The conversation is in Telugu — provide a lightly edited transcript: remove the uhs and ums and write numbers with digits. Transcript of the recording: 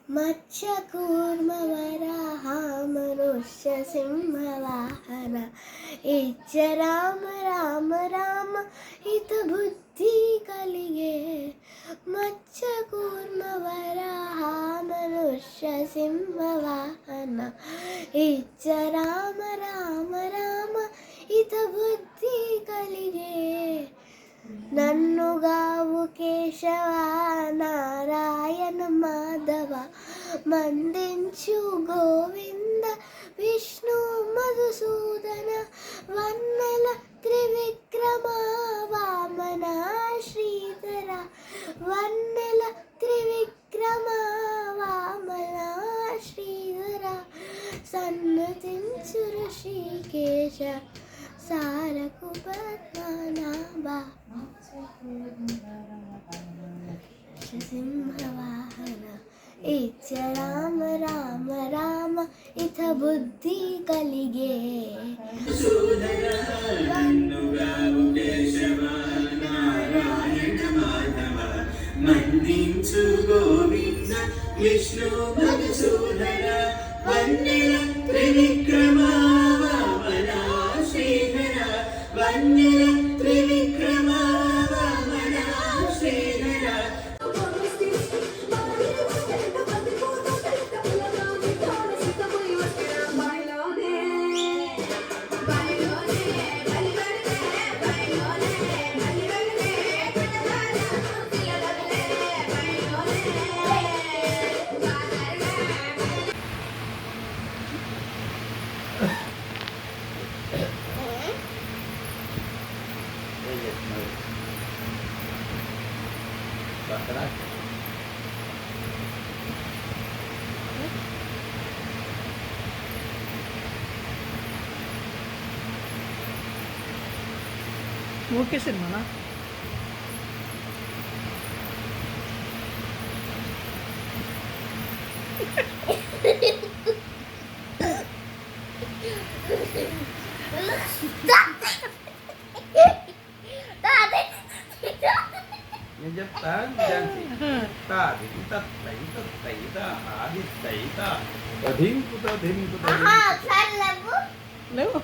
మత్స్యకూర్మవరాహ మనుష్య సింహవాహన ఇచ్చ రామ రామ రామ హిత బుద్ధి కలిగే మత్స్యకూర్మవరాహ మనుష్య సింహవాహన ఇచ్చ రామ రామ రామ హిత బుద్ధి కలిగే నన్నుగావు కేశవ నారాయణ మాధవ మందించు గోవింద విష్ణు మధుసూదన వన్నెల త్రివిక్రమ వామన శ్రీధర వన్నెల త్రివిక్రమ వామన శ్రీధర సన్నతించు ఋషికేశ సారకు పద్మనాభ సింహవాహన ఇచ్చ రామ రామ రామ ఇత బుద్ధి కలిగే మందించు గోవింద విష్ణు మధుసూదన వన్నెల త్రివిక్రమ వామన శ్రీధర వన్నెల త్రివిక్రమ వామన శ్రీధర ఓకే సినిమానా నేను చెప్తాను తాది ఆది తైత ధింకుత లేవు